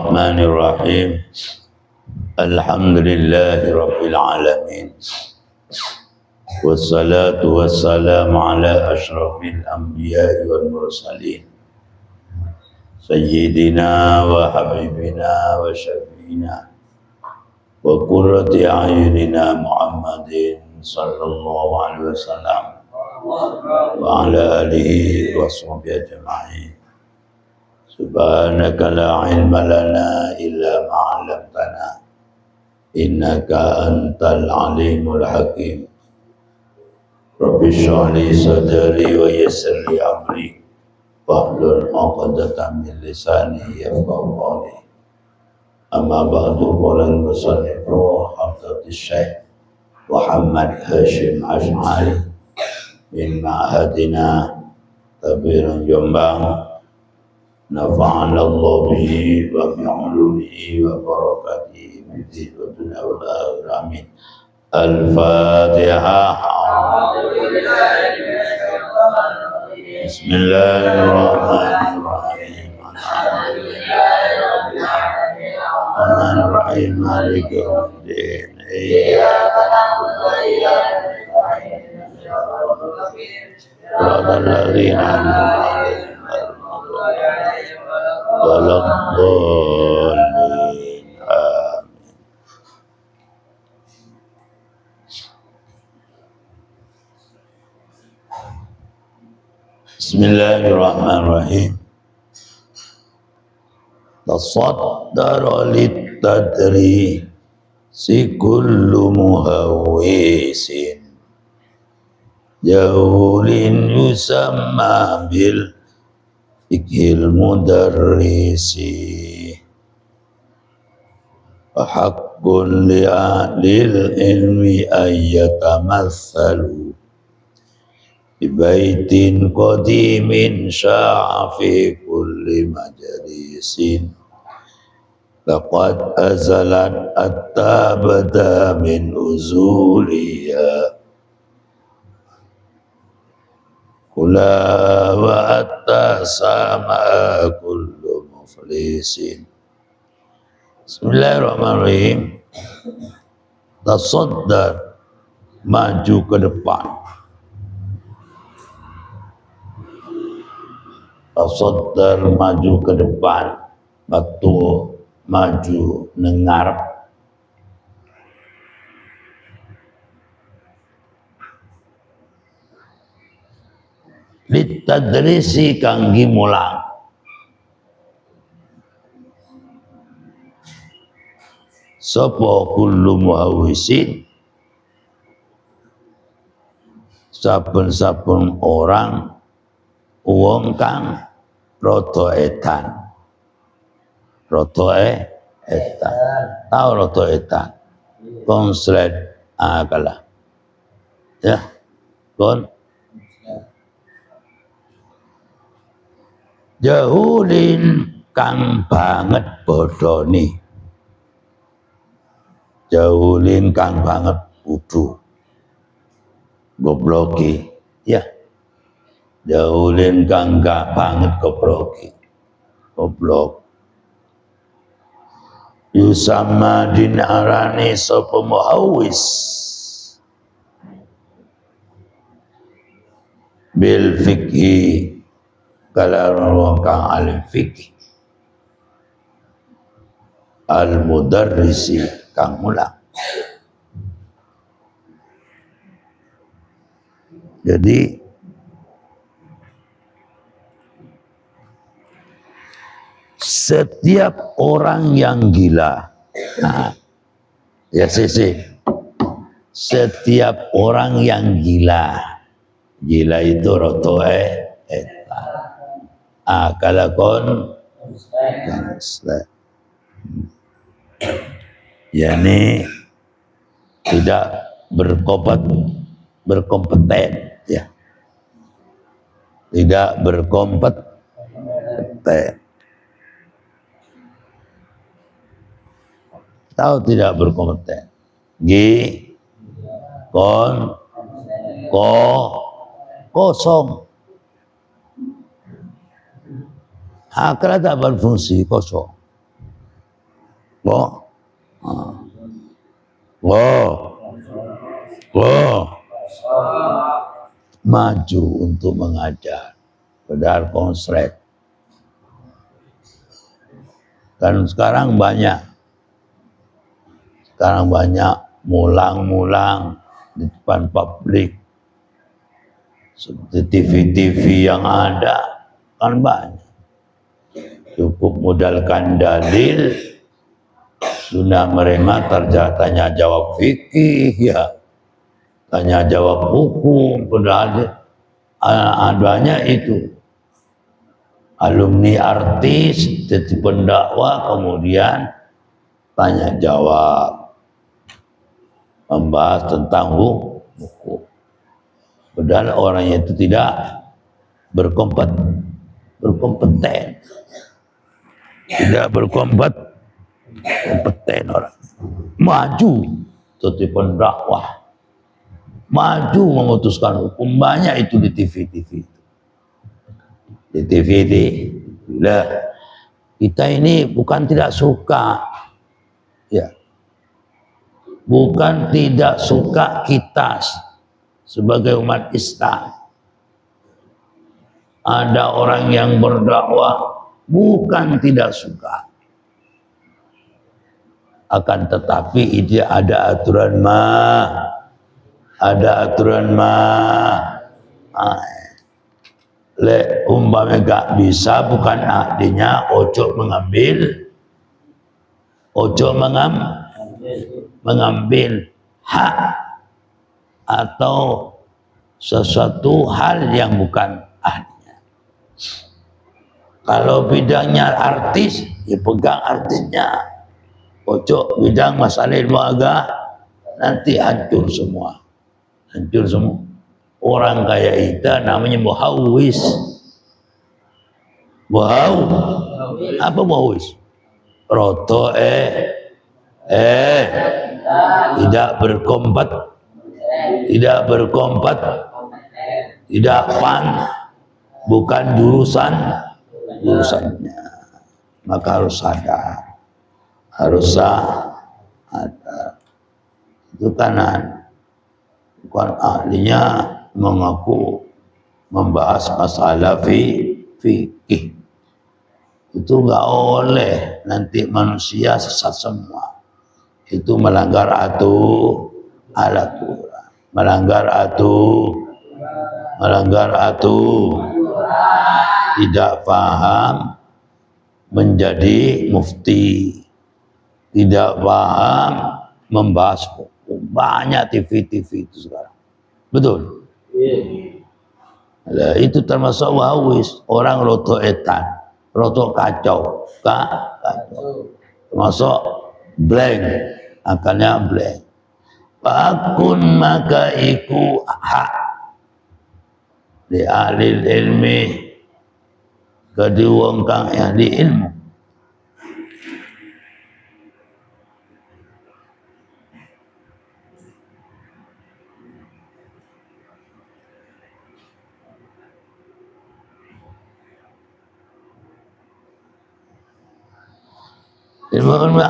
Bismillahirrahmanirrahim. Alhamdulillahirabbil alamin. Wassalatu wassalamu ala asyrafil anbiya'i wal mursalin. Sayyidina wa habibina wa syafiina wa qurrati a'yunina Muhammadin sallallahu alaihi wasallam wa ala alihi wa sahbihi ajma'in. Subhanaka la ilma lana illa ma 'allamtana innaka antal alimul hakim. Rabbi shrah li sadri wa yassir li amri wahlul 'uqdatam min lisani yafqahu qawli. Amma ba'du, qala al-musannif Hafidh Syekh Muhammad Hashim Asy'ari min ma'hadina Tabirun Jombang. Nafa'ana Allah bihi wa bi'ulumihi wa barakatihi bihi wa dunya wal akhirah. Amin. Al-Fatihah. Bismillahirrahmanirrahim. Ar-Rahim Maliki Yawmiddin. Iyyaka na'budu wa iyyaka nasta'in. Shiratal ladzina an'amta 'alaihim Waladdallin. Amin. Bismillahirrahmanirrahim. Tasaddara lit-tadri si kullu muhawwisin jahulin yusamma bil fiqhil mudarrisi wa haqqun li'alil ilmi ayyatamathalu bi baitin qadimin sya'a fi kulli majlisin laqad azalat at-tabada min uzuliya kula wa at-tasama kullu muflisin. Bismillahirrahmanirrahim. Tasaddar, maju ke depan. Tasaddar, maju ke depan. Batu maju nengarep. Litadrisi kangge mulang. Sapa kullu muhawwisin, saben-saben orang wong kang rada edan. Rada edan. Tahu rada edan. Konslet akalah. Ya. Kon jahulin kang banget bodoni. Jahulin kang banget kudu gobloki. Ya. Jahulin kang gak banget gobloki. Goblok. Yusamma dinarani sapa muhawwis bil fikhi kalau kang alim fikih al mudarrisi kang mulang. Jadi setiap orang yang gila, nah, ya sih, setiap orang yang gila itu rotoe akalakon yakni tidak berkompeten, ya, tidak berkompeten. Tahu tidak berkompeten? Kosong. Akal tak berfungsi, kosong. Wow. Wow. Wow. Maju untuk mengajar. Padahal konslet. Dan sekarang banyak mulang-mulang di depan publik. Seperti TV-TV yang ada kan banyak. Cukup modalkan dalil, sudah merema tanya jawab fikih, ya tanya jawab hukum, padahal adanya itu alumni artis jadi pendakwah, kemudian tanya jawab membahas tentang hukum. Padahal orangnya itu tidak berkompeten, tidak berkompeten orang. Maju jadi pendakwah, maju memutuskan hukum, banyak itu di TV. Di TV. Bila kita ini bukan tidak suka, ya, bukan tidak suka kita sebagai umat Islam. Ada orang yang berdakwah bukan tidak suka, akan tetapi itu ada aturan le umpamanya gak bisa, bukan artinya ojo mengambil hak atau sesuatu hal yang bukan ahlinya. Kalau bidangnya artis, ya pegang artisnya. Ojo bidang masalah ilmu agama, nanti hancur semua. Orang kayak itu namanya muhawwis. Apa muhawwis? Roto tidak berkompat, tidak pan, bukan jurusannya. Maka harus sadar, itu kanan, bukan ahlinya mengaku membahas masalah fikih. Itu nggak oleh, nanti manusia sesat semua. Itu melanggar aturan, melanggar tidak paham menjadi mufti, tidak paham membahas hukum. Banyak TV itu sekarang, betul. Nah, itu termasuk wahwis, orang roto kacau, termasuk blank, akalnya blank. Pakun maka iku hak di ahli ilmi, kadi wong kang ahli ilmu.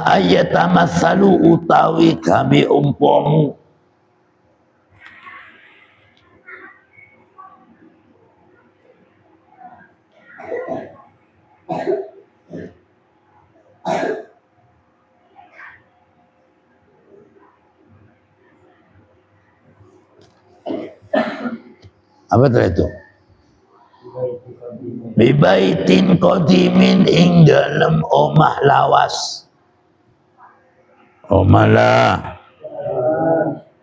Ayat amasalu utawi kami umpomu. Apa itu? Bibaitin qadimin ing dalam omah lawas. Omah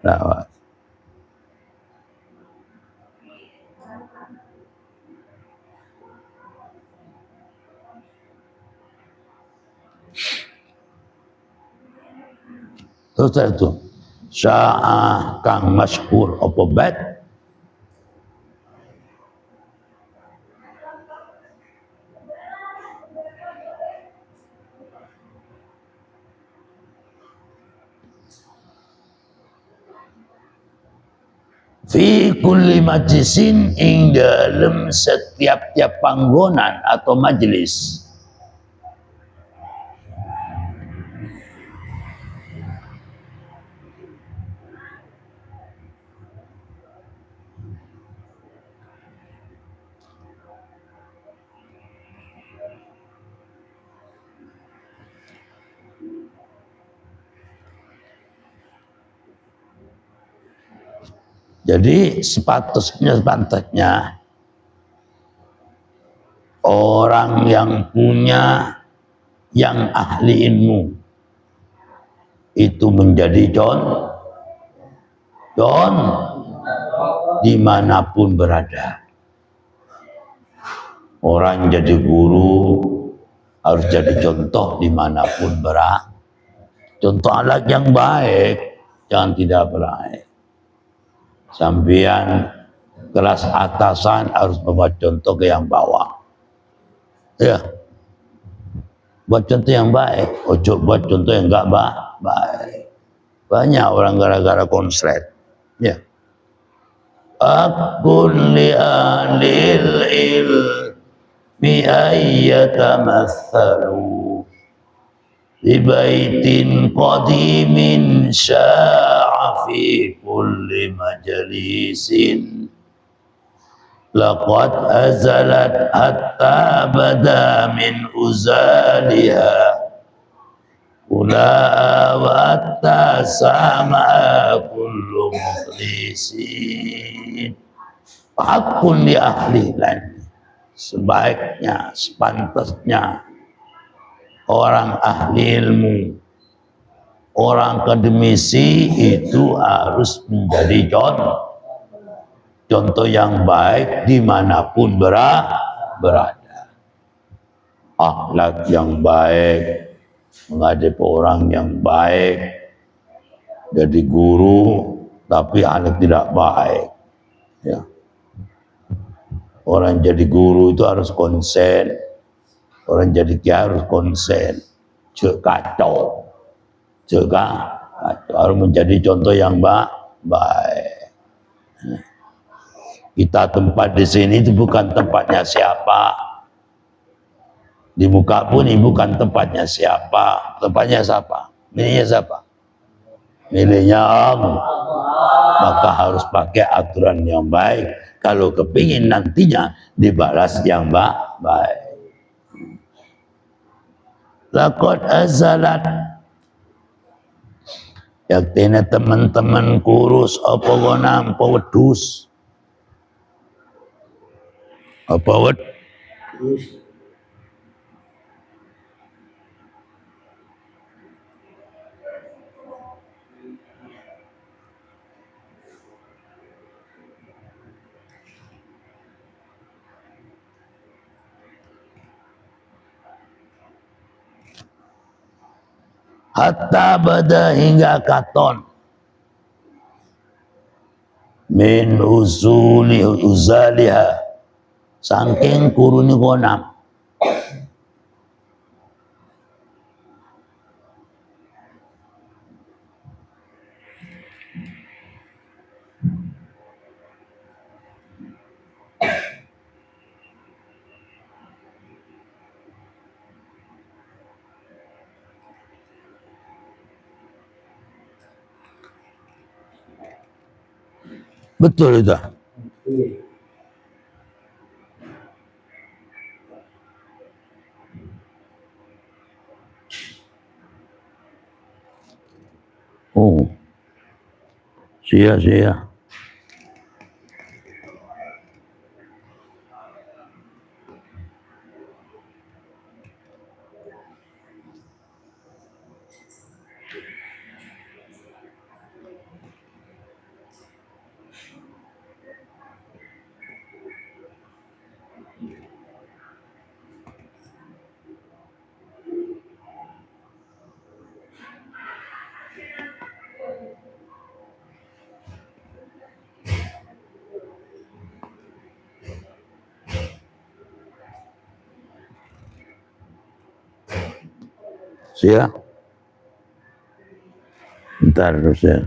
lawas. Terus itu sya'ah kang masyhur apa bait fi kulli majlisin ing dalam setiap panggonan atau majelis. Jadi sepantasnya orang yang punya, yang ahli ilmu itu menjadi dimanapun berada. Orang jadi guru harus jadi contoh dimanapun berada. Contoh alat yang baik, jangan tidak baik. Sampian kelas atasan harus membuat contoh ke yang bawah. Ya, buat contoh yang baik, ojo buat contoh yang enggak baik. Banyak orang gara-gara konslet. Ya. Akun li alil ilmi ayyatamathalu bibaitin qadimin sya'a fi kulli majalisin laqad azalat hatta bada min uzaliha ula wa hatta sama kullu mukhlisin. Hakun li ahli lain, sebaiknya, sepantasnya orang ahli ilmu, orang akademisi itu harus menjadi contoh yang baik dimanapun berada. Akhlak yang baik, menghadapi orang yang baik, jadi guru tapi anak tidak baik. Ya. Orang jadi guru itu harus konsen, orang jadi kiai harus konsen, jangan kacau, harus menjadi contoh yang baik. Kita tempat di sini itu bukan tempatnya siapa, di muka pun ini bukan tempatnya siapa, tempatnya siapa, miliknya siapa, miliknya Allah. Maka harus pakai aturan yang baik kalau kepingin nantinya dibalas yang baik. Laqad azalat, yaktine teman-teman kurus apa gonam apa wedus, apa wedus, hatta bada hingga katon min uzaliha saking kuruni gonam. Betul itu. Oh, sia-sia. Sia. Bentar terus ya.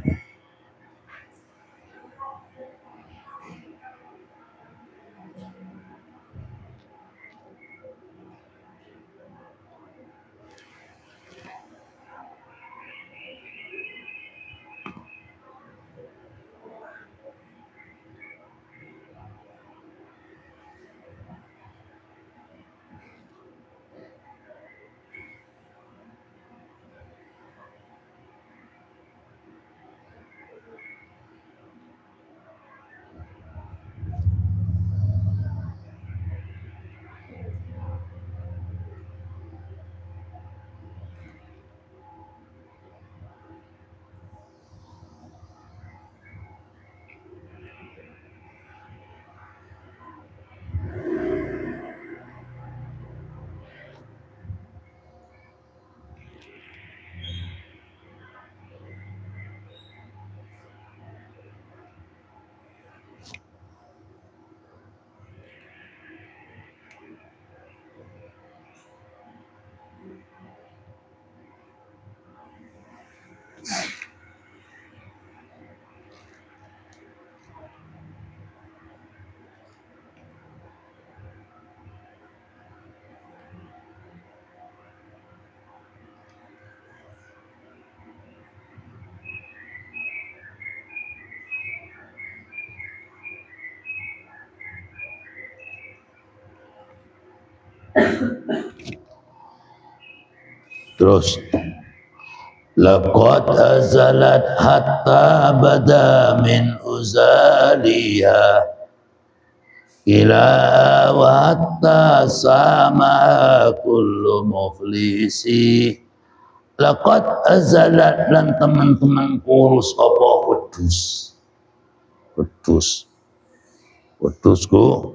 Terus laqad azalat hatta bada min uzaliha ila wa hatta sama kullu muflisi. Laqad azalat lan teman-teman kurus apa wedus. Wedusku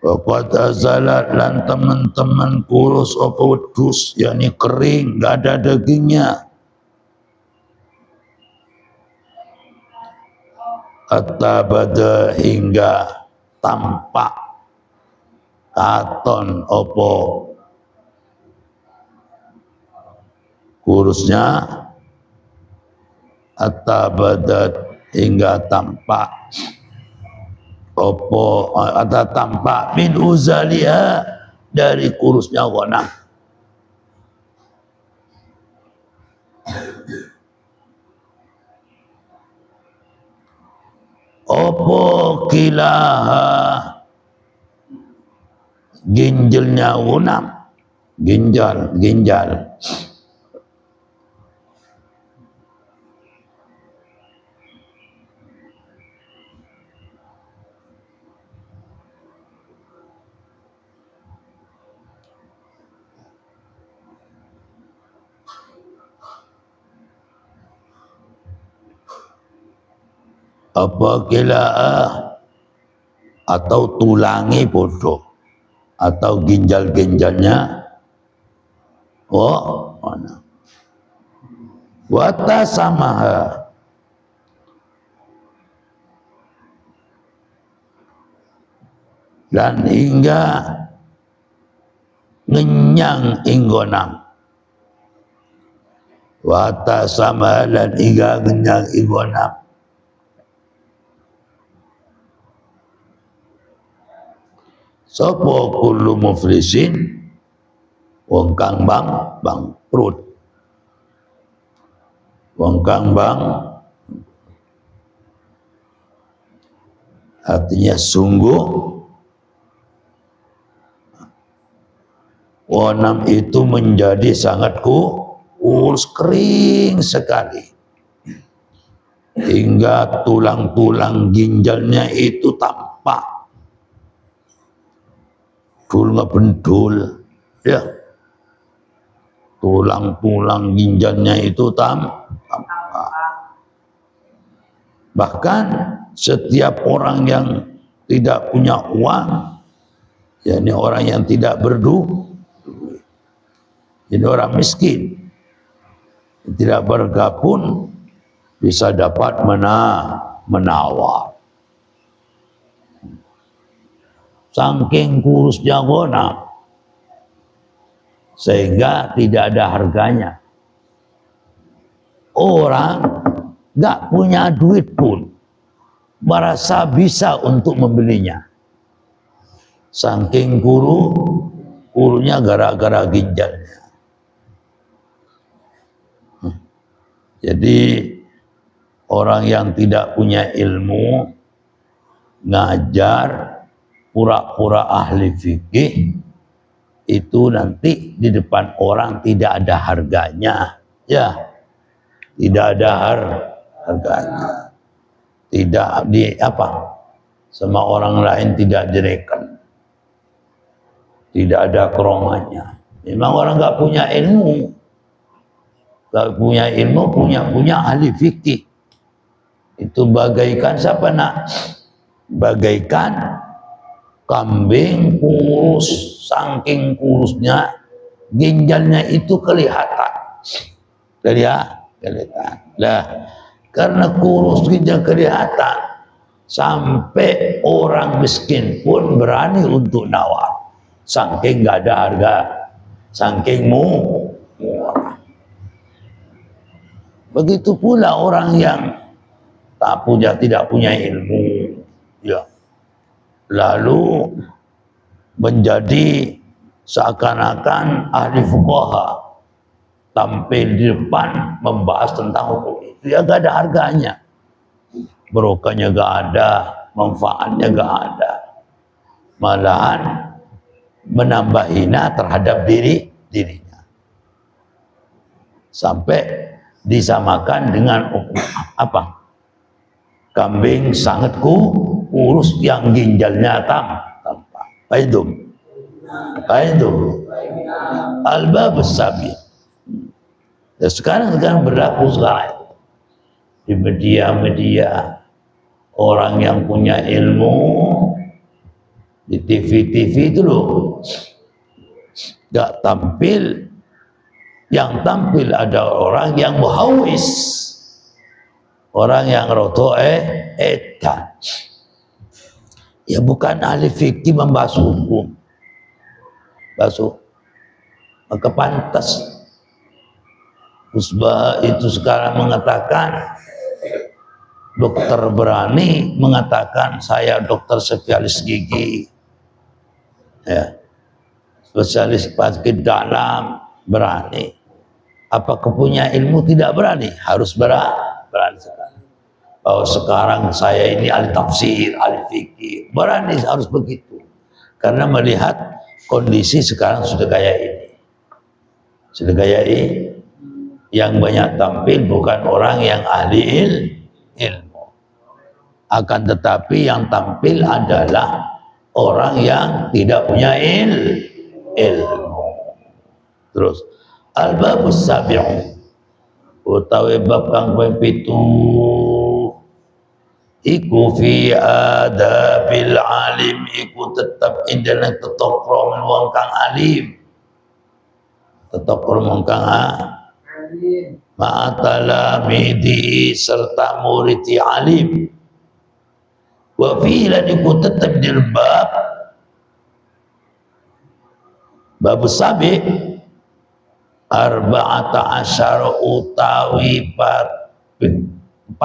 Laqad azalat lan teman-teman kurus apa wedus, yakni kering, enggak ada dagingnya. Hatta bada hingga tampak katon apa kurusnya, hatta bada hingga tampak opo ada tampak min uzaliha dari kurusnya ghanam. Opo kilaha ginjalnya ghanam, ginjal. Apa kilaah atau tulangi bodoh atau ginjal-ginjalnya mana wata samaha dan hingga ngenyang inggonam, wata samaha dan hingga ngenyang inggonam. Sapa kullu muflisin wong kang bangkrut, wong kang artinya sungguh ghanam itu menjadi sangat kurus, kering sekali hingga tulang-tulang ginjalnya itu tampak. Bendul ya, tulang-tulang ginjalnya itu tampak. Bahkan setiap orang yang tidak punya uang, yakni orang yang tidak berduit, jadi orang miskin, tidak bergabung, bisa dapat menawar. Saking kurusnya ghanam sehingga tidak ada harganya. Orang gak punya duit pun merasa bisa untuk membelinya. Saking kurunya gara-gara ginjalnya. Jadi orang yang tidak punya ilmu ngajar pura-pura ahli fikih itu nanti di depan orang tidak ada harganya, ya, tidak ada harganya, tidak sama orang lain tidak direken, tidak ada keromannya. Memang orang nggak punya ilmu, punya ahli fikih itu bagaikan siapa nak? Bagaikan kambing kurus, saking kurusnya ginjalnya itu kelihatan. Kelihatan. Lah, karena kurus ginjal kelihatan, sampai orang miskin pun berani untuk nawar. Saking nggak ada harga, saking murah. Begitu pula orang yang tidak punya ilmu, ya, lalu menjadi seakan-akan ahli fuqaha, tampil di depan membahas tentang hukum itu, ya gak ada harganya. Barokahnya gak ada, manfaatnya gak ada. Malahan menambah hina terhadap dirinya. Sampai disamakan dengan apa? Kambing sangat kurus yang ginjalnya tampak. Apa itu? Al-babus sabi. Dan sekarang berlaku sekarang di media-media, orang yang punya ilmu di TV-TV itu loh, gak tampil. Yang tampil ada orang yang muhawis, orang yang roto edan. Ya bukan ahli fikih membahas hukum, maka pantas Usbah itu sekarang mengatakan, dokter berani mengatakan saya dokter spesialis gigi, ya, spesialis penyakit dalam, berani. Apakah punya ilmu tidak berani? Harus berani sekarang. Bahwa sekarang saya ini ahli tafsir, ahli fikih, berani harus begitu. Karena melihat kondisi sekarang sudah kayak ini. Sudah kayak ini. Yang banyak tampil bukan orang yang ahli ilmu. Akan tetapi yang tampil adalah orang yang tidak punya ilmu. Terus al-babus sabi'u utawi bab kang pitu iku fi adabil alim, iku tetap indana tetokrom wong kang alim, tetokrom wong kang ma'atala midi serta muriti alim. Wa fi lan iku tetap dirbab bab sabi arba'ata asyara utawi 14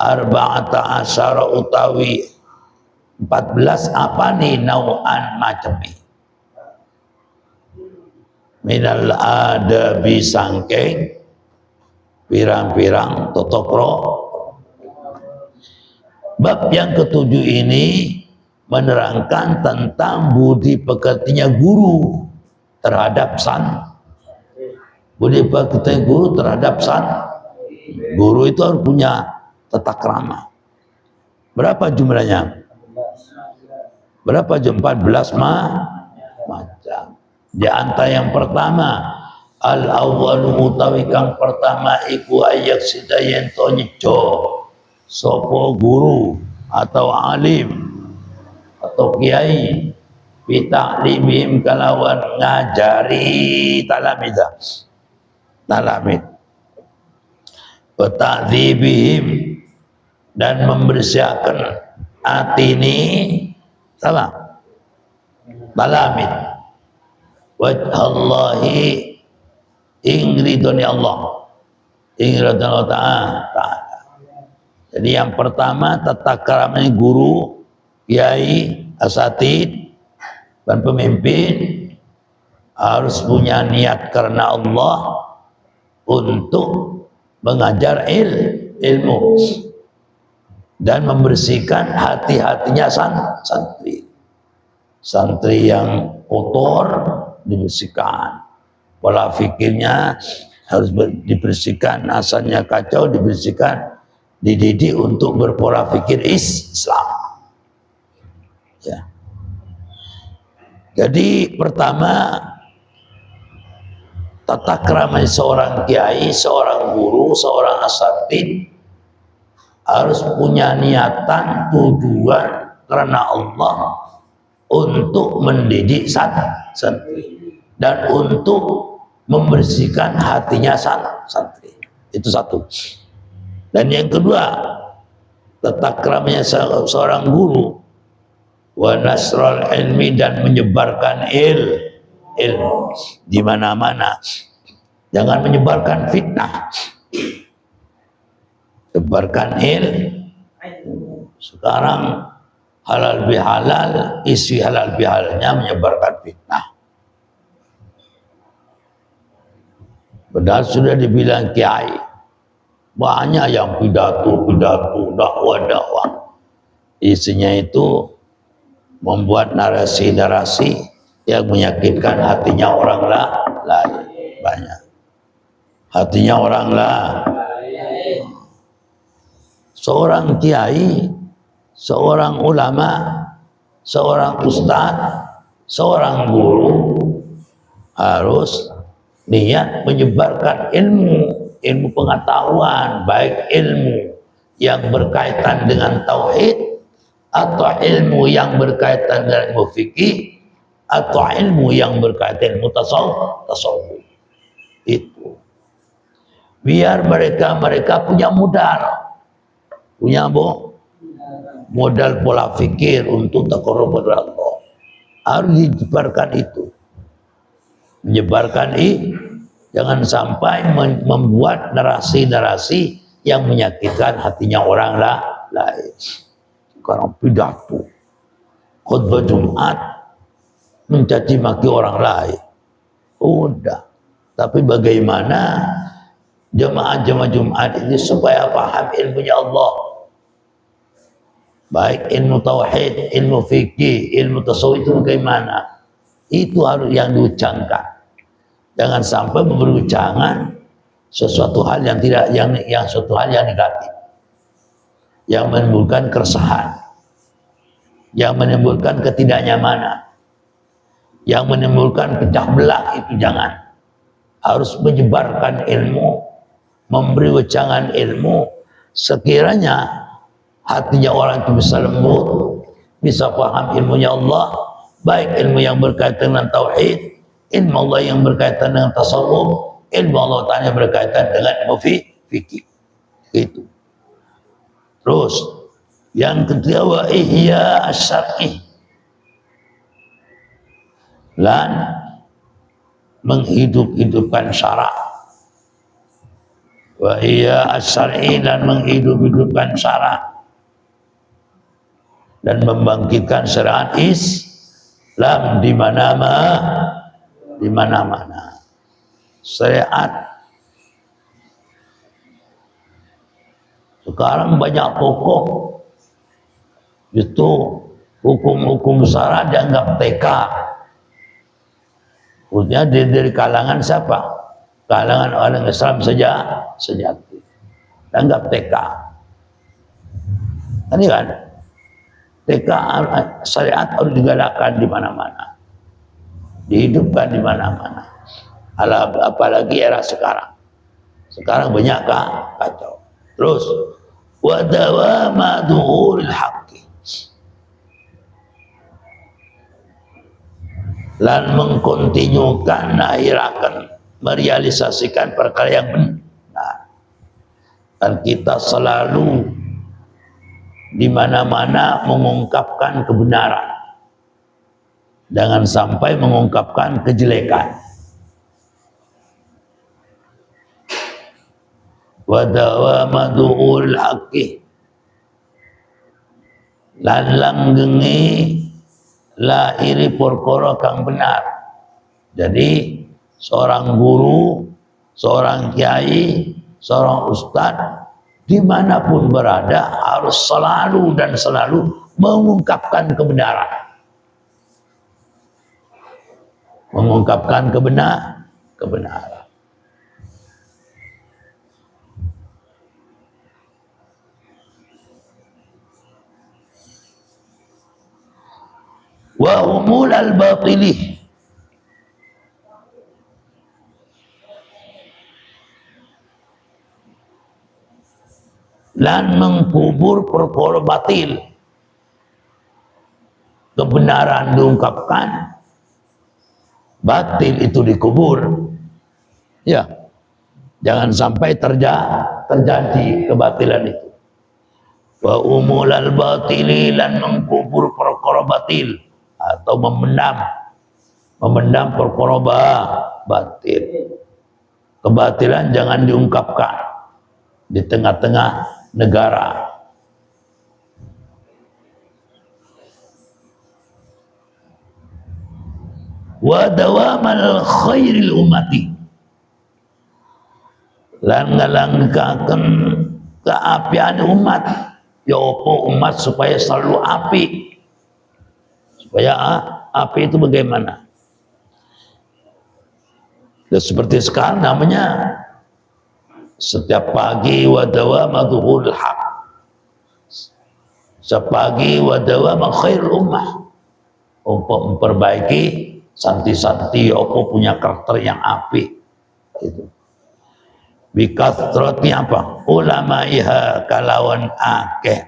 arba'ata asyara utawi 14 apa nih nau'an macam nih minal adabi sangking pirang-pirang totokro. Bab yang ketujuh ini menerangkan tentang budi pekertinya guru terhadap budi pekerti guru terhadap guru itu harus punya tata krama. Berapa jumlahnya? Berapa jumlah? 14 macam. Di antara yang pertama, al-awwalu utawi kang pertama iku ayak sida yen to nyejo sapa guru atau alim atau kiai bita'limihim kalawan ngajari talamid wa ta'dzibihim dan membersihkan atini salah talamid wajhallahi ingridoni Allah ingridoni ta'ala. Jadi yang pertama tata keramanya guru, kiai, asatid dan pemimpin harus punya niat karena Allah untuk mengajar ilmu dan membersihkan hati-hatinya santri yang kotor dibersihkan, pola fikirnya harus dibersihkan, asalnya kacau dibersihkan, dididik untuk berpola fikir Islam. Ya. Jadi pertama tata krama seorang kiai, seorang guru, seorang asatid harus punya niatan tujuan karena Allah untuk mendidik santri dan untuk membersihkan hatinya santri. Itu satu. Dan yang kedua, tata kramanya seorang guru wa nasrul ilmi dan menyebarkan ilmu di mana-mana. Jangan menyebarkan fitnah. Sebarkan ilmu. Sekarang halal bihalal, isi halal bihalalnya menyebarkan fitnah. Padahal sudah dibilang kiai, Banyak yang pidato, dakwah. Isinya itu membuat narasi-narasi yang menyakitkan hatinya orang lain. Banyak. Hatinya orang lain. Seorang kiai, seorang ulama, seorang ustadz, seorang guru harus niat menyebarkan ilmu pengetahuan, baik ilmu yang berkaitan dengan tauhid atau ilmu yang berkaitan dengan ilmu fikih atau ilmu yang berkaitan ilmu tasawuf. Itu biar mereka punya modal pola fikir untuk taqarrub kepada Allah. Harus dijebarkan itu. Menyebarkan jangan sampai membuat narasi-narasi yang menyakitkan hatinya orang lain. Karena pidato, khutbah Jumat mencaci maki orang lain. Udah. Tapi bagaimana jemaah-jemaah Jumat ini supaya paham ilmunya Allah, baik ilmu tauhid, ilmu fikih, ilmu tasawuf itu bagaimana? Itu harus yang diucapkan. Jangan sampai memberi ucangan sesuatu hal yang tidak yang suatu hal yang negatif, yang menimbulkan keresahan, yang menimbulkan ketidaknyamanan, yang menimbulkan pecah belah. Itu jangan. Harus menyebarkan ilmu, memberi ucangan ilmu, sekiranya hatinya orang itu bisa lembut, bisa paham ilmunya Allah, baik ilmu yang berkaitan dengan tauhid, ilmu Allah yang berkaitan dengan tasawuf, ilmu Allah Ta'ala yang berkaitan dengan ilmu fikih. Itu. Terus yang ketiga, wa ihya asy-syar'i, dan menghidup-hidupkan syarak. Wa ihya asy-syar'i, dan menghidup-hidupkan syarak dan membangkitkan syariat Islam di mana-mana. Syariat sekarang banyak pokok itu hukum-hukum syara dianggap TK. Khususnya dari kalangan siapa? Kalangan orang Islam sejati. Dianggap TK. Ini kan TK syariat harus digalakkan di mana-mana, dihidupkan di mana-mana. Apalagi era sekarang. Sekarang banyak kacau. Terus wa dawama dhuhuril haqqi, dan mengkontinyukan, akhirakan, merealisasikan perkara yang benar. Dan kita selalu di mana-mana mengungkapkan kebenaran, jangan sampai mengungkapkan kejelekan. Wa dawama dhuhuril haqqi, lan langgengi lahiri perkara kang benar. Jadi seorang guru, seorang kiai, seorang ustadz dimanapun berada harus selalu mengungkapkan kebenaran, mengungkapkan kebenaran. Wa humul al-batilih, dan mengkubur perkara batil. Kebenaran diungkapkan, batil itu dikubur. Ya, jangan sampai terjadi kebatilan itu. Wa umul al-batili, dan mengkubur perkara batil atau memendam perkara batil. Kebatilan jangan diungkapkan di tengah-tengah negara. Wa dawamal khairil ummati, lan ngalangkaken keapian umat. Ya apa umat supaya selalu api. Supaya api itu bagaimana? Dan seperti sekarang namanya setiap pagi wadawa madhul haq. Setiap pagi wadawa khairul ummah. Untuk memperbaiki santi-santi apa punya karakter yang api. Gitu. Bikastrati apa? Ulamaiha kalawan akeh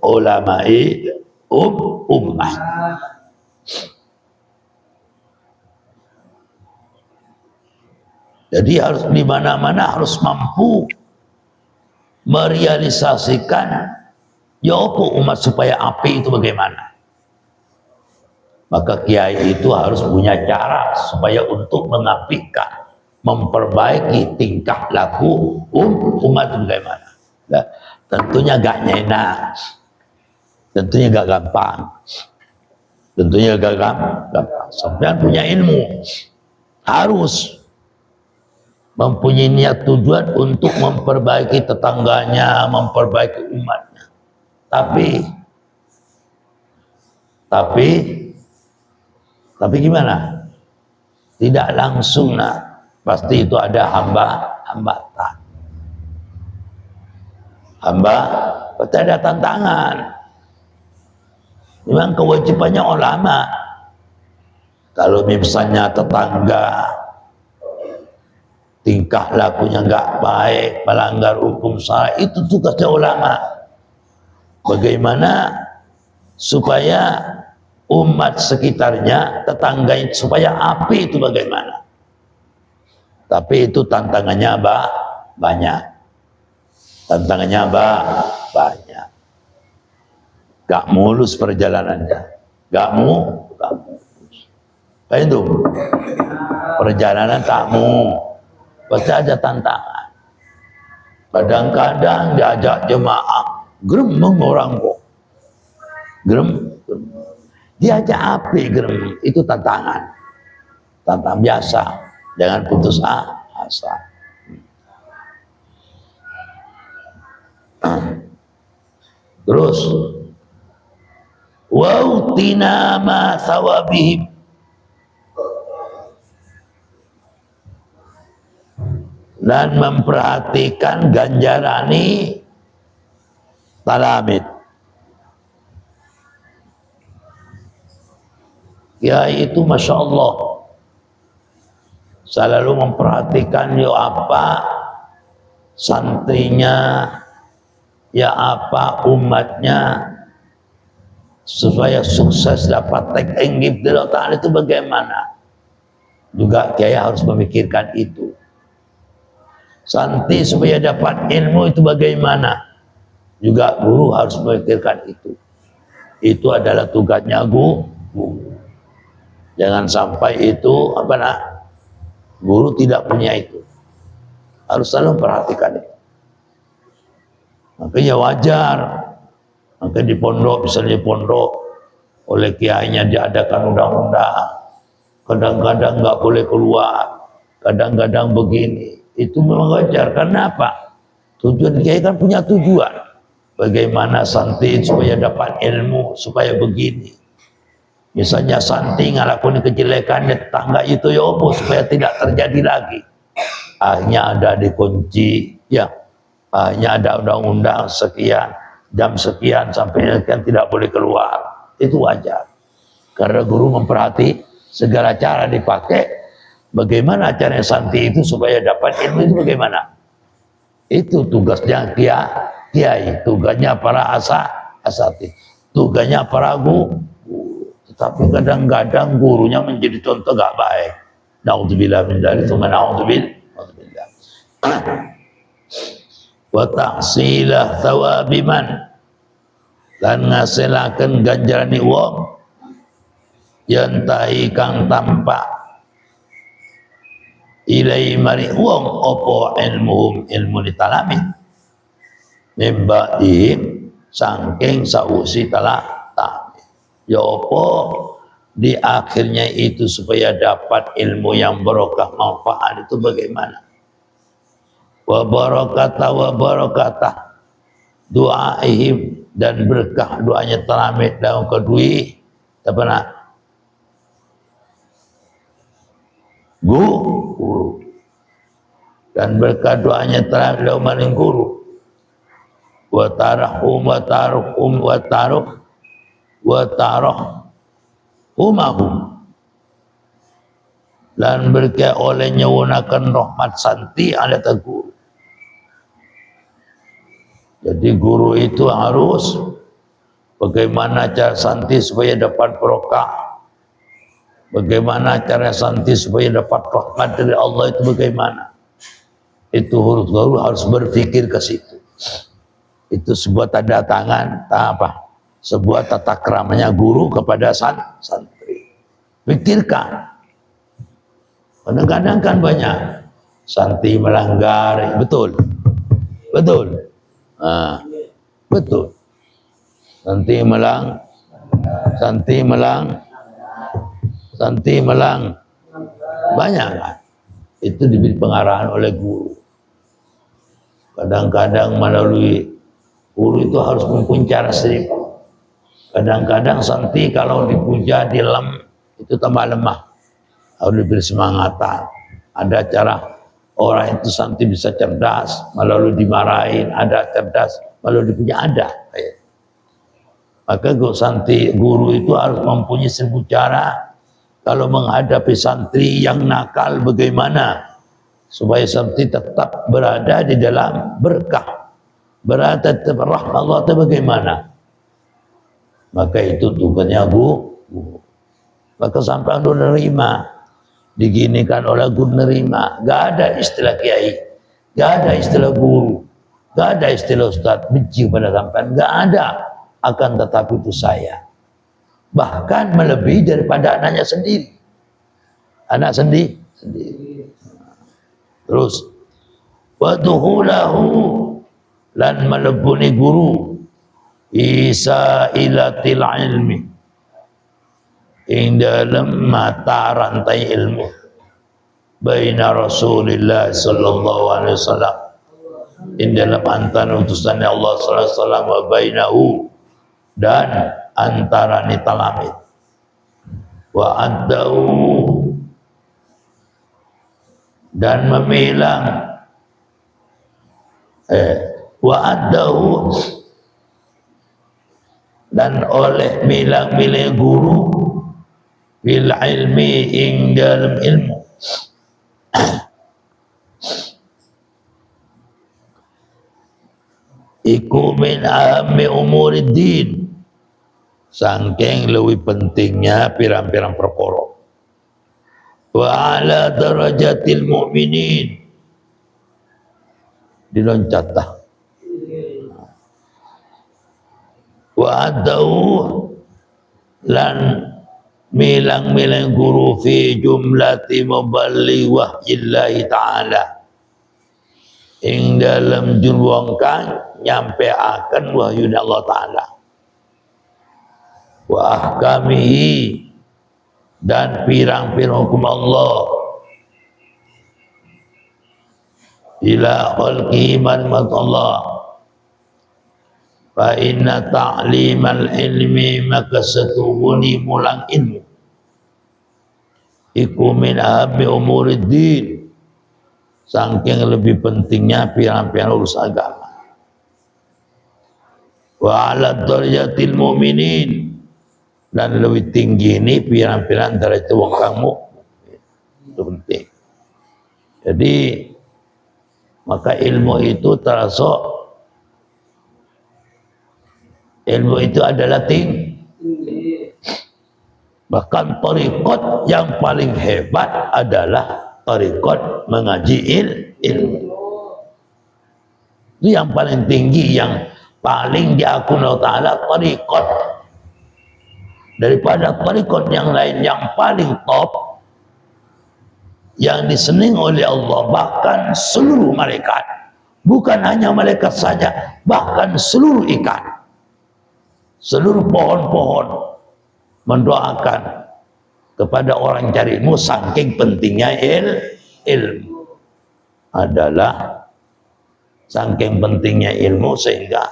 ulamai ummah. Jadi harus di mana-mana harus mampu merealisasikan ya apa umat supaya api itu bagaimana. Maka kiai itu harus punya cara supaya untuk mengapikan, memperbaiki tingkah laku umat bagaimana. Nah, tentunya gak nyenak, tentunya gak gampang, tentunya gak gampang. Sampai punya ilmu, harus mempunyai niat tujuan untuk memperbaiki tetangganya, memperbaiki umatnya. Tapi gimana? Tidak langsung pasti itu ada hambatan. Pasti ada tantangan. Memang kewajibannya ulama. Kalau misalnya tetangga tingkah lakunya nggak baik, melanggar hukum syara, itu tugasnya ulama. Bagaimana supaya umat sekitarnya, tetangganya, supaya api itu bagaimana. Tapi itu tantangannya banyak. Tantangannya banyak. Gak mulus perjalanannya. Gak mulus. Kayak itu. Perjalanan tak pasti ada tantangan. Kadang-kadang diajak jemaah, gremeng orang kok. Gremeng. Diajak api gremeng, itu tantangan. Tantangan biasa. Jangan putus asa. Terus wautina ma sawabihim, dan memperhatikan ganjarani talamid. Ya itu Masya Allah selalu memperhatikan ya apa santrinya, ya apa umatnya, supaya sukses dapat take dari Ta'ala itu bagaimana. Juga kiai harus memikirkan itu. Santri supaya dapat ilmu itu bagaimana, juga guru harus memikirkan itu. Itu adalah tugasnya guru. Jangan sampai itu guru tidak punya itu. Harus selalu memperhatikan itu. Makanya wajar. Maka di pondok, misalnya di pondok, oleh kiainya diadakan undang-undang. Kadang-kadang nggak boleh keluar. Kadang-kadang begini. Itu memang wajar. Karena apa? Tujuan kiai kan punya tujuan. Bagaimana santri supaya dapat ilmu, supaya begini. Misalnya santri ngelakuin kejelekan di tetangga itu ya apa supaya tidak terjadi lagi. Akhirnya ada dikunci, ya. Akhirnya ada undang-undang sekian, jam sekian sampai sekian tidak boleh keluar. Itu wajar. Karena guru memperhati segala cara dipakai. Bagaimana caranya santri itu supaya dapat ilmu itu bagaimana? Itu tugasnya kiai, tugasnya para asatidz, tugasnya para guru. Tetapi kadang-kadang gurunya menjadi contoh gak baik. Na'udzubillah min dzalik, tsumma na'udzubillah. Wa ta'silah thawabiman, dan ngasilaken ganjarani wong yantahi kang tampak ilai mari wong opo ilmu ditalami nimba'ihim sangking sausi talami. Ya opo di akhirnya itu supaya dapat ilmu yang barokah manfaat itu bagaimana? wa barakatah du'aihim, dan berkah doanya teramit dalam kedui apa nak guru, dan berkah doanya teramit dalam maring guru, wa tarahum umahum, dan berkah olehnya gunakan rahmat santi ada guru. Jadi guru itu harus bagaimana cara santi supaya dapat barokah, bagaimana cara santi supaya dapat rahmat dari Allah, itu bagaimana. Itu guru harus berpikir ke situ. Itu sebuah tanda tangan, sebuah tata keramanya guru kepada santri. Pikirkan. Kadang-kadang kan banyak santri melanggar, betul. Betul. Santri melang, banyak kan? Itu diberi pengarahan oleh guru. Kadang-kadang melalui guru itu harus mempunyai cara sendiri. Kadang-kadang santri kalau dipuja, dilem, itu tambah lemah. Harus diberi semangatan. Ada cara orang itu santri bisa cerdas, melalui dimarahin, ada cerdas, melalui dipuja, ada. Maka guru itu harus mempunyai sebuah cara. Kalau menghadapi santri yang nakal bagaimana, supaya santri tetap berada di dalam berkah, berada di rahmat Allah, itu bagaimana. Maka itu tugasnya guru. Maka sampai anda nerima, diginikan oleh guru nerima. Gak ada istilah kiai, gak ada istilah guru, gak ada istilah ustadz benci pada sampean, gak ada. Akan tetapi itu saya, bahkan melebihi daripada anaknya sendiri. Anak sendiri. Terus waduhulahu, lan melebuni guru isa ilatil ilmi, ing dalam mata rantai ilmu, baina Rasulillah sallallahu alaihi wasallam, ing dalam antara utusan Allah sallallahu alaihi wasallam, wa bainahu, dan antara nitalamit, wa addau, dan memilang, wa addau, dan oleh milang-milang guru bil ilmi, ing dalam ilmu, iku min ahammi umuriddin, saking lebih pentingnya pirang-pirang perkara. Wa ala darajatil mu'minin, diloncat dah. Wa adau, lan milang-milang guru fi jumlati muballi wahyillahi ta'ala, ing dalam jumlahkan nyampe akan wahyu Allah Ta'ala, wa ahkamihi, dan pirang-pirang hukum Allah, ila khalqi man Allah, fa inna ta'limal ilmi, maka setuhuni mulang ilmu iku min ahammi umuriddin, saking lebih pentingnya pirang-pirang urusan agama. Wa ala darajatil mu'minin, dan lebih tinggi ini pirang-pirang derajat wong kamu, itu penting. Jadi maka ilmu itu termasuk, ilmu itu adalah tinggi. Bahkan tariqat yang paling hebat adalah tariqat mengaji ilmu. Itu yang paling tinggi, yang paling diakui Allah Ta'ala, tariqat. Daripada tariqat yang lain yang paling top, yang disenangi oleh Allah, bahkan seluruh malaikat, bukan hanya malaikat saja, bahkan seluruh ikan, seluruh pohon-pohon mendoakan kepada orang cari ilmu, saking pentingnya ilmu adalah Saking pentingnya ilmu sehingga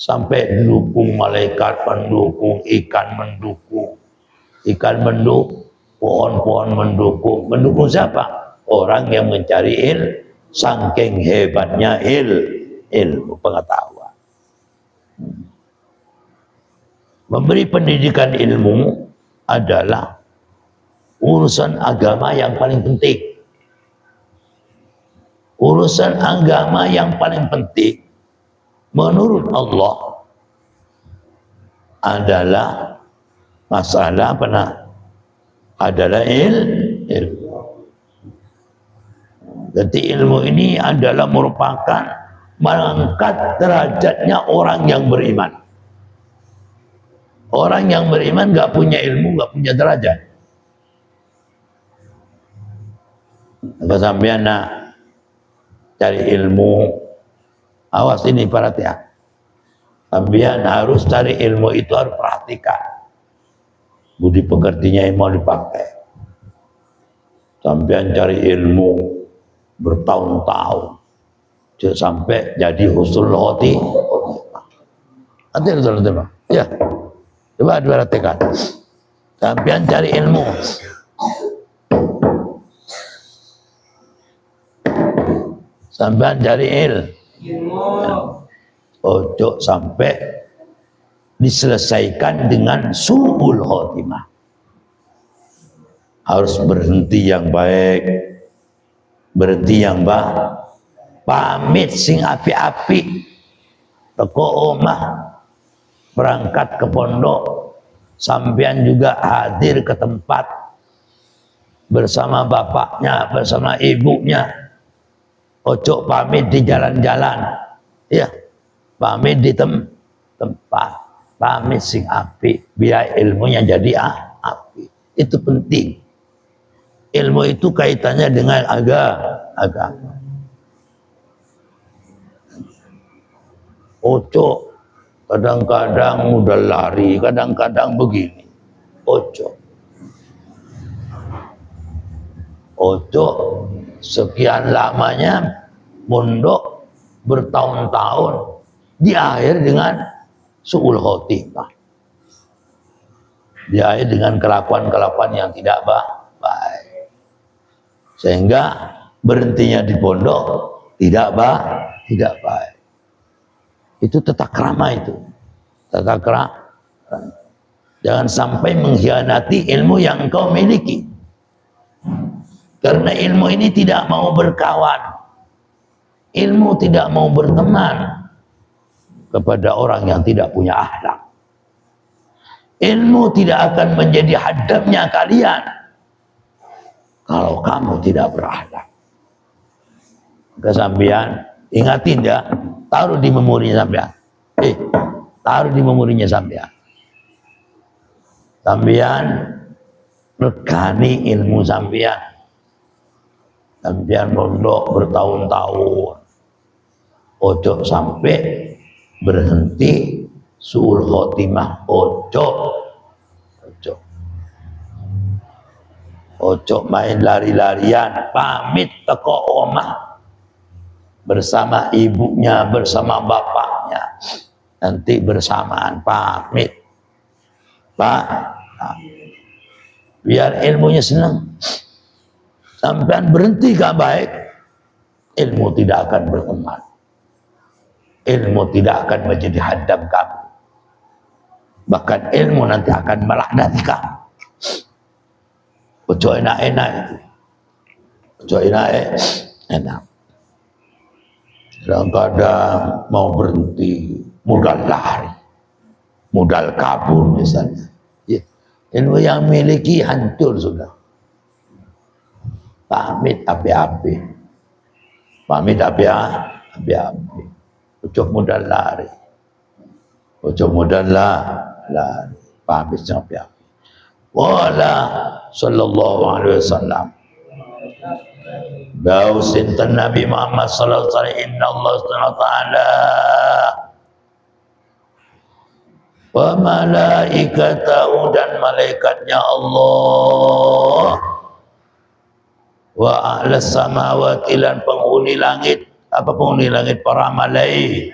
sampai didukung malaikat mendukung, ikan mendukung, pohon-pohon mendukung. Mendukung siapa? Orang yang mencari saking hebatnya ilmu pengetahuan. Memberi pendidikan ilmu adalah urusan agama yang paling penting. Urusan agama yang paling penting menurut Allah adalah masalah apa? Adalah ilmu. Jadi ilmu ini adalah merupakan mengangkat derajatnya orang yang beriman. Orang yang beriman gak punya ilmu, gak punya derajat. Maka sampean nak cari ilmu, awas ini perhatian. Sampean harus cari ilmu itu harus perhatikan. Budi pekertinya yang mau dipakai. Sampean cari ilmu bertahun-tahun, sampai jadi husnul khotimah. Hati-hati, ya. Coba diperhatikan. Sampean cari ilmu. Sampean cari ilmu. Ojo sampai diselesaikan dengan su'ul khotimah. Harus berhenti yang baik. Berhenti yang baik. Pamit sing api-api. Teko omah. Berangkat ke pondok, sampean juga hadir ke tempat bersama bapaknya, bersama ibunya. Ojo pamit di jalan-jalan, ya, pamit di tempat, pamit sing api, biar ilmunya jadi api. Itu penting. Ilmu itu kaitannya dengan agama. Ojo kadang-kadang mudah lari, kadang-kadang begini. Ojo sekian lamanya mondok bertahun-tahun di akhir dengan su'ul khotimah. Di akhir dengan kelakuan-kelakuan yang tidak baik. Sehingga berhentinya di pondok tidak baik. Itu tata krama itu. Tata krama. Jangan sampai mengkhianati ilmu yang engkau miliki. Karena ilmu ini tidak mau berkawan. Ilmu tidak mau berteman kepada orang yang tidak punya akhlak. Ilmu tidak akan menjadi hadamnya kalian kalau kamu tidak berakhlak. Kesambian, ingatin ya. Taruh di memorinya sampean. Taruh di memorinya sampean. Sampean rekani ilmu sampean. Sampean mondok bertahun-tahun. Ojo sampai berhenti su'ul khotimah. Ojo main lari-larian, pamit teko omah. Bersama ibunya, bersama bapaknya. Nanti bersamaan, pamit. Biar ilmunya senang. Sampai berhenti gak baik, ilmu tidak akan berteman. Ilmu tidak akan menjadi hadam kamu. Bahkan ilmu nanti akan melaknati kamu. Ojo enak-enak itu. Ojo enak-enak. Kadang-kadang mau berhenti, modal lari, modal kabur misalnya. Ya, ilmu yang miliki hancur sudah. Pamit api-api. Pamit api-api. Ojo modal lari. Ojo modal lari. Pamit api-api. Wala sallallahu alaihi wasallam. Bau sinten Nabi Muhammad sallallahu alaihi wasallam, inna Allah subhanahu wa ta'ala wa malaikatahu, dan malaikatnya Allah, wa ahlas samawati, lan penghuni langit, apa penghuni langit para malai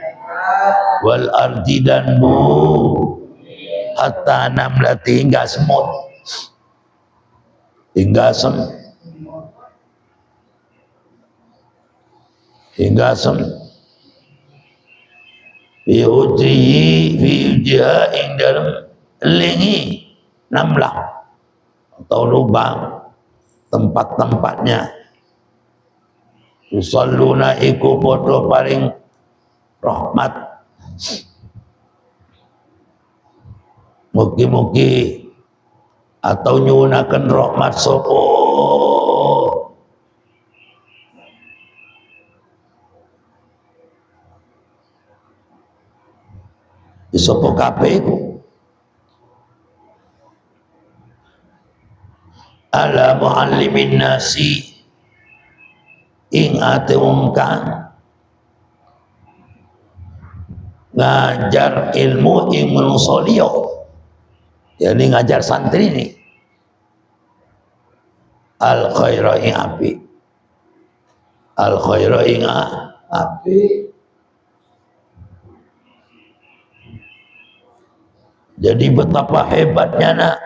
wal ardi dan bu hatta namlati hingga semut hingga fi ujiha ing dalam lingi namlah atau lubang tempat-tempatnya yusalluna iku podo paling rahmat mugi-mugi atau nyunaken rahmat sopo sopo kabeh iku ala muallimin nasi ing ate wong kang ngajar ilmu ing manungsa liya, yani ngajar santri ini al khaira ing api, al khaira ing api. Jadi betapa hebatnya nak,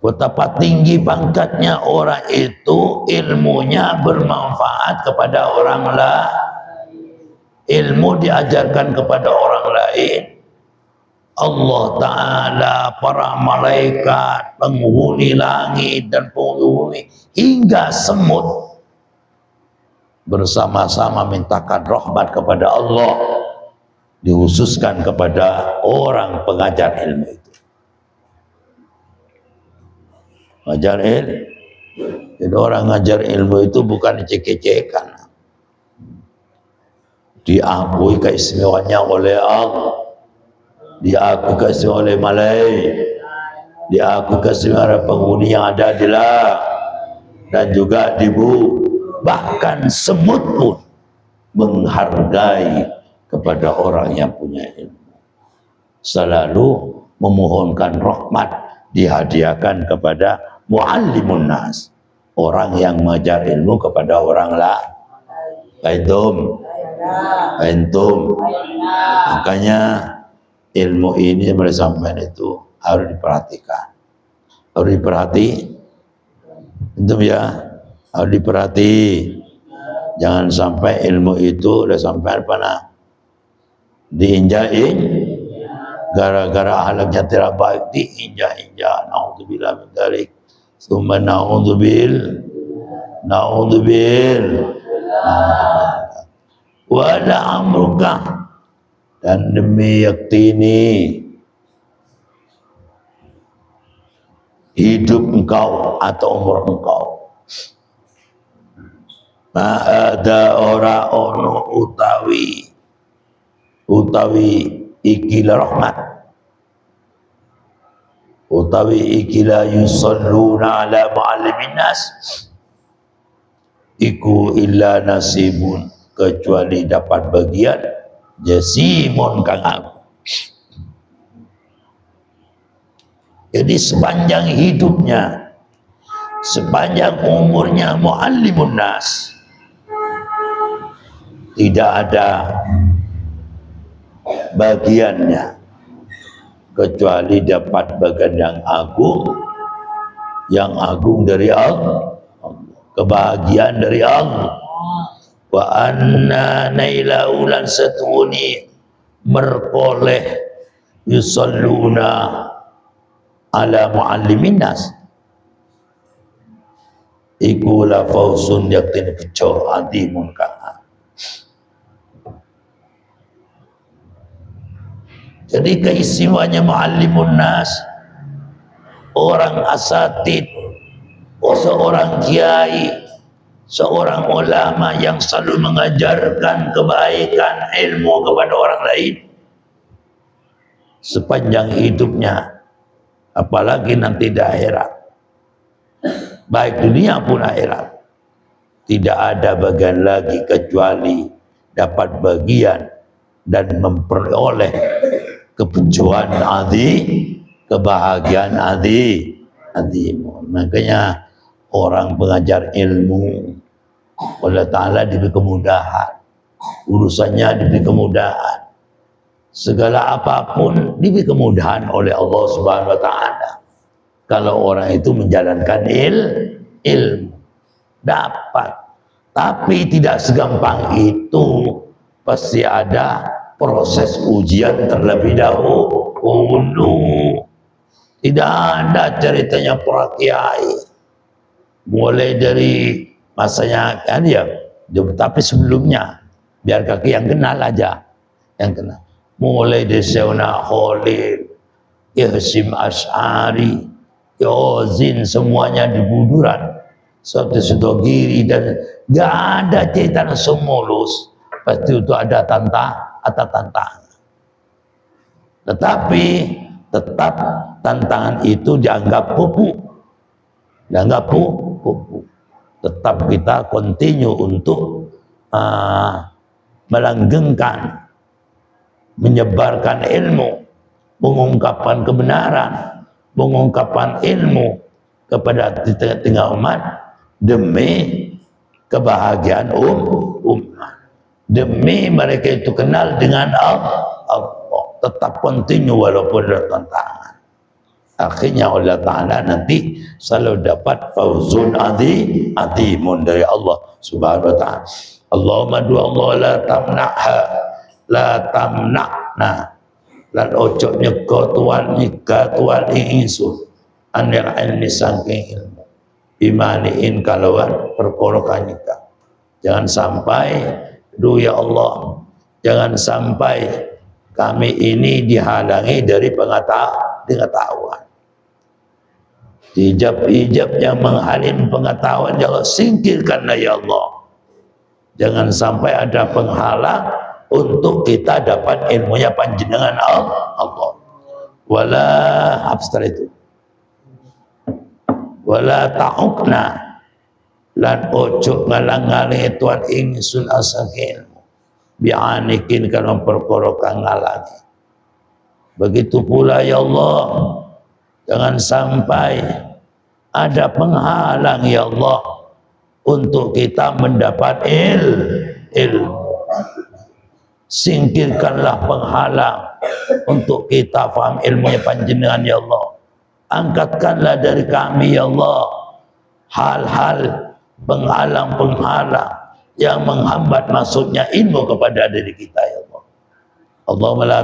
betapa tinggi pangkatnya orang itu, ilmunya bermanfaat kepada orang lain. Ilmu diajarkan kepada orang lain. Allah Ta'ala, para malaikat, penghuni langit dan penghuni hingga semut bersama-sama mintakan rahmat kepada Allah, dihususkan kepada orang pengajar ilmu itu. Ngajar ilmu. Jadi orang ngajar ilmu itu bukan dicek-cekan. Diakui keistimewaannya oleh Allah, diakui keistimewaan oleh malaikat, diakui keistimewaan penghuni yang ada di langit dan juga di bumi. Bahkan semut pun menghargai kepada orang yang punya ilmu, selalu memohonkan rahmat dihadiahkan kepada muallimun nas, orang yang mengajar ilmu kepada orang lain. Entum, makanya ilmu ini yang disampaikan itu harus diperhatikan, harus entum ya, harus diperhati. Jangan sampai ilmu itu udah sampai apa diinjak-injak, gara-gara ahlaknya tidak baik diinjak-injak. Naudzubillah min dzalik. Summa naudzubil. Wala amruka, dan demi yaktini hidup engkau atau umur engkau, ada ora ono utawi ikilah rahmat, utawi ikilah yusalluna ala muallimin nas, iku illa nasibun, kecuali dapat bagian jasimun kang agung. Jadi sepanjang hidupnya, sepanjang umurnya muallimun nas, tidak ada bagiannya kecuali dapat bagian yang agung dari Allah, kebahagiaan dari Allah. Wa anna naila ulan satuni merkoleh yusalluna ala muallimin nas, iku la fausun yaktin keco adimun kang. Jadi keistimewaannya muallimun nas, orang asatid, seorang kiai, seorang ulama yang selalu mengajarkan kebaikan ilmu kepada orang lain sepanjang hidupnya, apalagi nanti di akhirat, baik dunia pun akhirat, tidak ada bagian lagi kecuali dapat bagian dan memperoleh kepujuan kebahagiaan azim. Makanya orang pengajar ilmu Allah Ta'ala diberi kemudahan, urusannya diberi kemudahan, segala apapun diberi kemudahan oleh Allah Subhanahu Wa Ta'ala. Kalau orang itu menjalankan ilmu dapat, tapi tidak segampang itu, pasti ada proses ujian terlebih dahulu. Tidak ada ceritanya para kiai mulai dari masanya kan ya, tapi sebelumnya biar kaki yang kenal aja, yang kenal, mulai dari Sayyidina Khalil, Hasyim Asy'ari, Yozin, semuanya di Buduran, Sabtu Sudogiri, dan gak ada cerita langsung mulus, pasti itu ada tantangan. Tetapi tetap tantangan itu dianggap pupuk, tetap kita continue untuk melanggengkan, menyebarkan ilmu, mengungkapkan kebenaran, mengungkapkan ilmu kepada tengah-tengah umat demi kebahagiaan umat, demi mereka itu kenal dengan Allah. Tetap continue walaupun ada tantangan. Akhirnya Allah Ta'ala nanti selalu dapat fauzun azimun dari Allah Subhanahu Wa Ta'ala. Allahumma du Allah la tamna'na lan ojo nyeka tuan ingsun anil ilmi saking ilmu imaniin kalawan perkara kanyeka. Jangan sampai ya Allah, jangan sampai kami ini dihalangi dari pengetahuan. Hijab-hijab yang menghalangi pengetahuan, jangan singkirkanlah ya Allah. Jangan sampai ada penghalang untuk kita dapat ilmunya panjenengan Allah. Wala abstar itu. Wala ta'ukna lan ojo ngalang-ngaling tuan ingsun asake ilmu. Bi'anikin kana perkara kang ngalangi. Begitu pula ya Allah, jangan sampai ada penghalang ya Allah untuk kita mendapat ilmu. Singkirkanlah penghalang untuk kita faham ilmunya panjenengan ya Allah. Angkatkanlah dari kami ya Allah hal-hal penghalang-penghalang yang menghambat masuknya ilmu kepada diri kita ya Allah. Allahumma la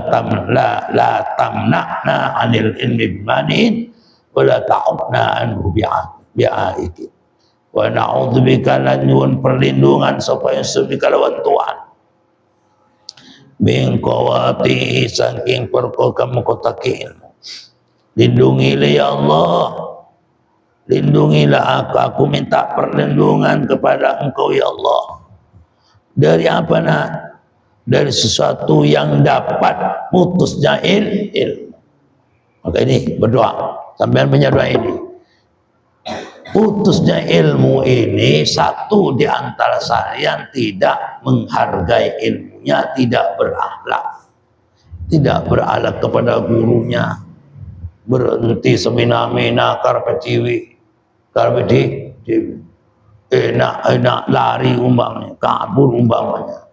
tamna'na anil ilmi bimanin wa la ta'udna anhu bi'aikin wa na'udzubika lan nyuwun perlindungan supaya subika lawan Tuhan bingkawati saking perkara kamu kotaki ilmu. Lindungilah ya Allah, lindungilah aku minta perlindungan kepada Engkau ya Allah. Dari apa nak? Dari sesuatu yang dapat putusnya ilmu. Maka ini berdoa, sambil berdoa ini. Putusnya ilmu ini satu di antara saya tidak menghargai ilmunya, tidak berakhlak kepada gurunya, berhenti semena-mena karpe ciwi, karpe di enak lari umpamanya, kabur umpamanya.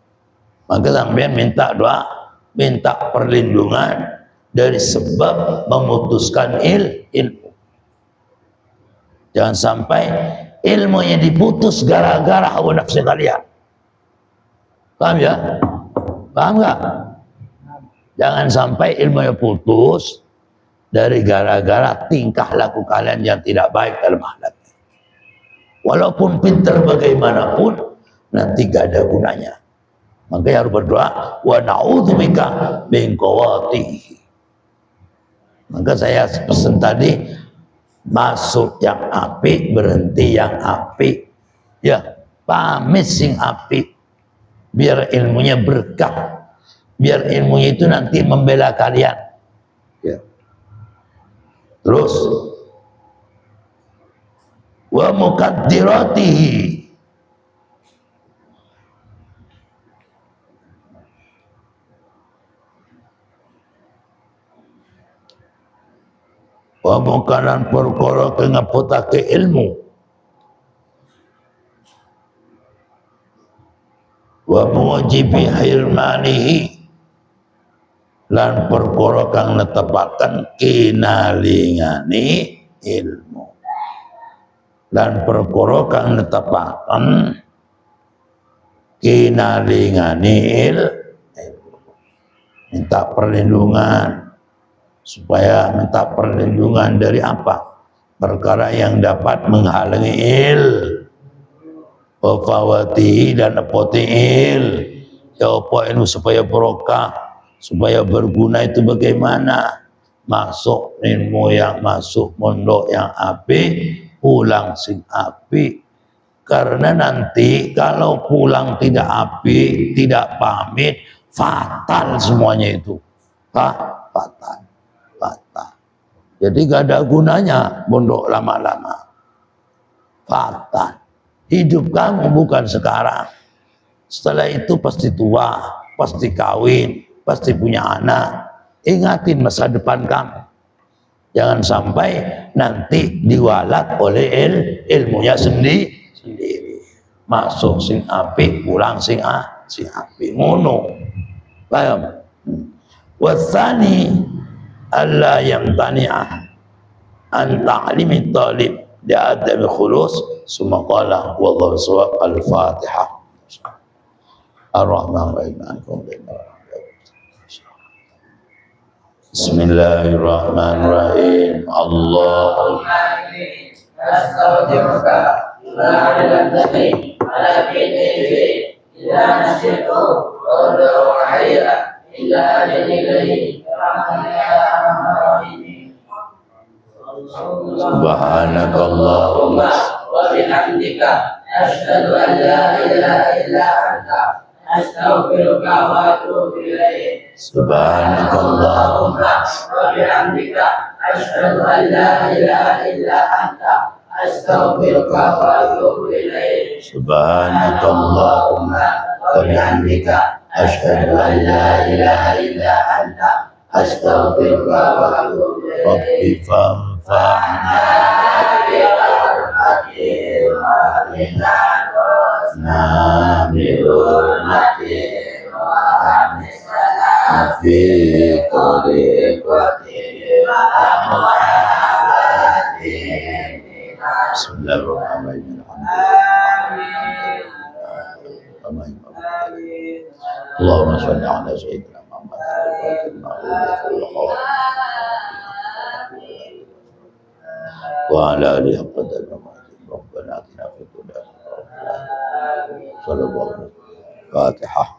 Maka sampai minta doa, minta perlindungan dari sebab memutuskan ilmu. Jangan sampai ilmunya diputus gara-gara hawa nafsu kalian. Paham ya? Paham nggak? Jangan sampai ilmunya putus dari gara-gara tingkah laku kalian yang tidak baik dalam akhlak. Walaupun pintar bagaimanapun, nanti gak ada gunanya. Makanya harus berdoa, wa na'udzubika min qawatihi. Maka saya pesan tadi, masuk yang apik, berhenti yang apik. Ya, pamit sing apik. Biar ilmunya berkah. Biar ilmunya itu nanti membela kalian. Ya. Terus wa muqaddiratihi, wa mukanan perkara kang ngaputake ilmu wa mujibi hirmanihi lan perkara kang netepaken kinalingani ilmu lan perkara kang netepaken kinalingani ilmu. Minta perlindungan, supaya minta perlindungan dari apa? Perkara yang dapat menghalangi wafawati dan apotiil ya apa ini supaya berkah, supaya berguna. Itu bagaimana? Masuk ilmu yang masuk mondok yang api, pulang sing api. Karena nanti kalau pulang tidak api, tidak pamit, fatal semuanya itu. Fatal. Jadi gak ada gunanya mondok lama-lama. Fatal. Hidup kamu bukan sekarang. Setelah itu pasti tua, pasti kawin, pasti punya anak. Ingatin masa depan kamu. Jangan sampai nanti diwalat oleh ilmunya sendiri. Masuk sing api, pulang sing api. Ngono. Paham? Wasani alla yamtani'ah an ta'limi talib li'adami khulus summa qala wallahu sawab. Al-Fatihah. Ar-Rahman Ar-Rahim. Bismillahirrahmanirrahim. Allahumma inni astaudiruka la ilaha illa illa nasitu wa la illa lillahi subhanakallahumma wa bihamdika asyhadu an la ilaha illa anta astaghfiruka wa atubu ilaik. Subhanakallahumma wa bihamdika asyhadu an la ilaha illa anta astaghfiruka wa atubu ilaik. Subhanakallahumma wa bihamdika asyhadu an la ilaha illa anta astaghfiruka wa atubu ilaik. Rabbi fanfa'na Bismillahirrahmanirrahim. Allahumma shalli ala sayyidina Muhammad wa ala alihi qadar Rabbana atina fid dunya hasanah. Sallallahu alaihi wa sallam. Fatihah.